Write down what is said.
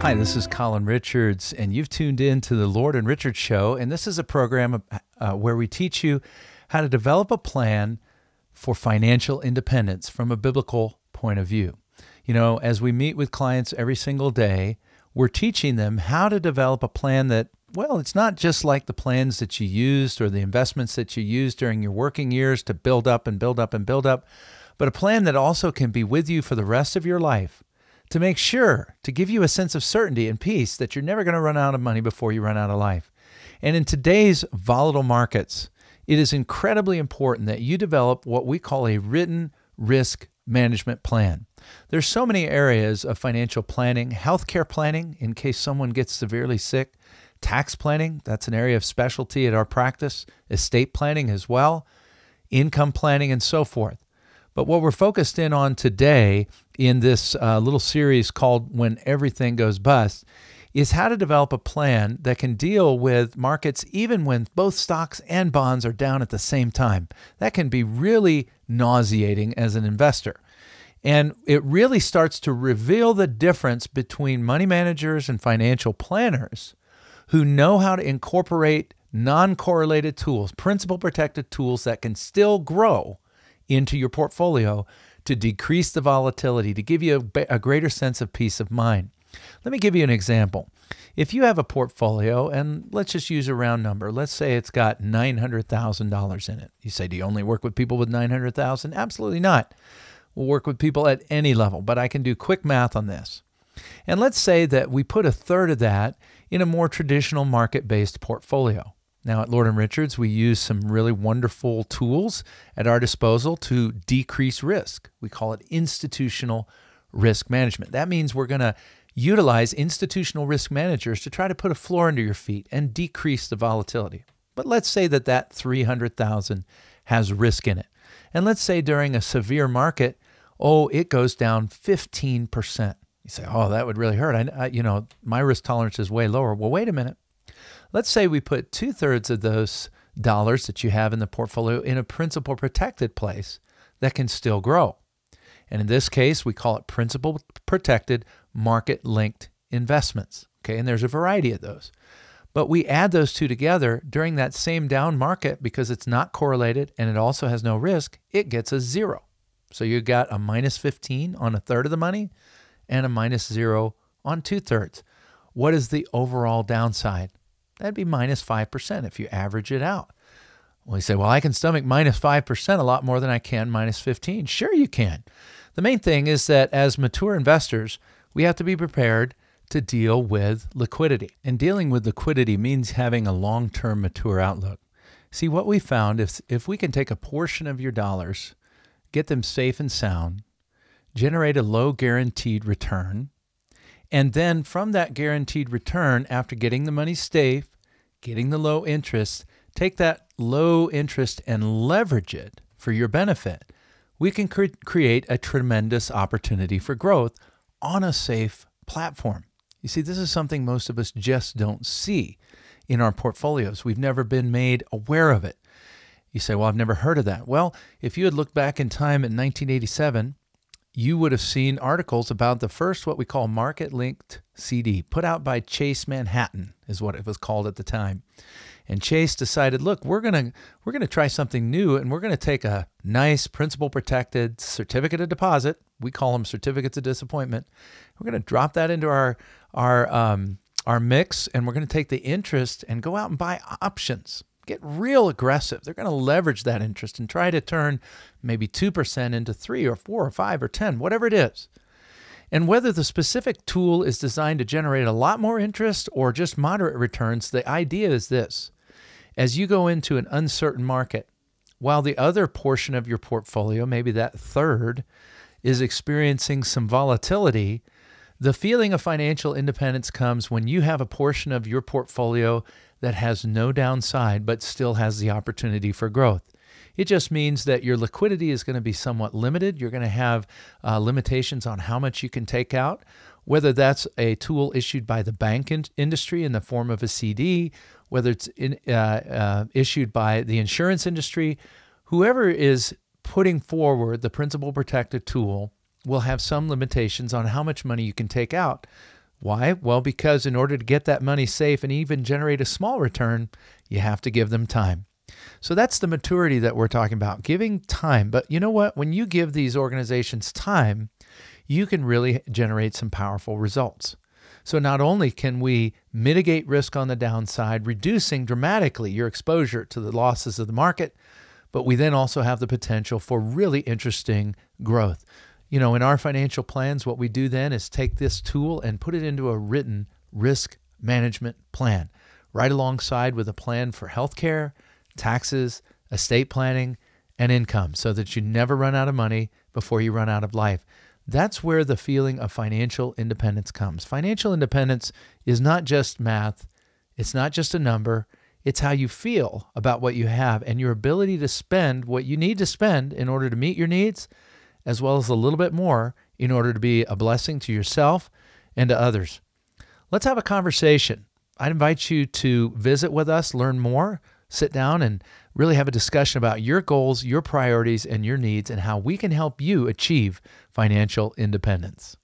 Hi, this is Colin Richards, and you've tuned in to the Lord and Richards Show, and this is a program where we teach you how to develop a plan for financial independence from a biblical point of view. You know, as we meet with clients every single day, we're teaching them how to develop a plan that, well, it's not just like the plans that you used or the investments that you used during your working years to build up and build up and build up, but a plan that also can be with you for the rest of your life, to make sure, to give you a sense of certainty and peace that you're never going to run out of money before you run out of life. And in today's volatile markets, it is incredibly important that you develop what we call a written risk management plan. There's so many areas of financial planning: healthcare planning in case someone gets severely sick, tax planning, that's an area of specialty at our practice, estate planning as well, income planning, and so forth. But what we're focused in on today in this little series called When Everything Goes Bust is how to develop a plan that can deal with markets even when both stocks and bonds are down at the same time. That can be really nauseating as an investor. And it really starts to reveal the difference between money managers and financial planners who know how to incorporate non-correlated tools, principal protected tools that can still grow into your portfolio to decrease the volatility, to give you a greater sense of peace of mind. Let me give you an example. If you have a portfolio, and let's just use a round number, let's say it's got $900,000 in it. You say, do you only work with people with $900,000? Absolutely not. We'll work with people at any level, but I can do quick math on this. And let's say that we put a third of that in a more traditional market-based portfolio. Now, at Lord & Richards, we use some really wonderful tools at our disposal to decrease risk. We call it institutional risk management. That means we're going to utilize institutional risk managers to try to put a floor under your feet and decrease the volatility. But let's say that that $300,000 has risk in it. And let's say during a severe market, it goes down 15%. You say, oh, that would really hurt. My risk tolerance is way lower. Well, wait a minute. Let's say we put 2/3 of those dollars that you have in the portfolio in a principal protected place that can still grow. And in this case, we call it principal protected market linked investments. Okay, and there's a variety of those. But we add those two together during that same down market because it's not correlated and it also has no risk, it gets a 0. So you got a -15 on a third of the money and a -0 on 2/3. What is the overall downside? That'd be -5% if you average it out. Well, you say, well, I can stomach -5% a lot more than I can -15. Sure you can. The main thing is that as mature investors, we have to be prepared to deal with liquidity. And dealing with liquidity means having a long-term mature outlook. See, what we found is if we can take a portion of your dollars, get them safe and sound, generate a low guaranteed return, and then from that guaranteed return, after getting the money safe, getting the low interest, take that low interest and leverage it for your benefit, we can create a tremendous opportunity for growth on a safe platform. You see, this is something most of us just don't see in our portfolios. We've never been made aware of it. You say, well, I've never heard of that. Well, if you had looked back in time in 1987, you would have seen articles about the first what we call market-linked CD, put out by Chase Manhattan, is what it was called at the time. And Chase decided, look, we're gonna try something new, and we're gonna take a nice principal-protected certificate of deposit. We call them certificates of disappointment. We're gonna drop that into our mix, and we're gonna take the interest and go out and buy options. Get real aggressive. They're going to leverage that interest and try to turn maybe 2% into 3 or 4 or 5 or 10, whatever it is. And whether the specific tool is designed to generate a lot more interest or just moderate returns, the idea is this. As you go into an uncertain market, while the other portion of your portfolio, maybe that third, is experiencing some volatility, the feeling of financial independence comes when you have a portion of your portfolio that has no downside but still has the opportunity for growth. It just means that your liquidity is going to be somewhat limited. You're going to have limitations on how much you can take out, whether that's a tool issued by the bank industry in the form of a CD, whether it's issued by the insurance industry. Whoever is putting forward the principal protected tool will have some limitations on how much money you can take out Why? Well, because in order to get that money safe and even generate a small return, you have to give them time. So that's the maturity that we're talking about, giving time. But you know what? When you give these organizations time, you can really generate some powerful results. So not only can we mitigate risk on the downside, reducing dramatically your exposure to the losses of the market, but we then also have the potential for really interesting growth. You know, in our financial plans, what we do then is take this tool and put it into a written risk management plan, right alongside with a plan for healthcare, taxes, estate planning, and income, so that you never run out of money before you run out of life. That's where the feeling of financial independence comes. Financial independence is not just math. It's not just a number. It's how you feel about what you have and your ability to spend what you need to spend in order to meet your needs, as well as a little bit more in order to be a blessing to yourself and to others. Let's have a conversation. I'd invite you to visit with us, learn more, sit down and really have a discussion about your goals, your priorities, and your needs, and how we can help you achieve financial independence.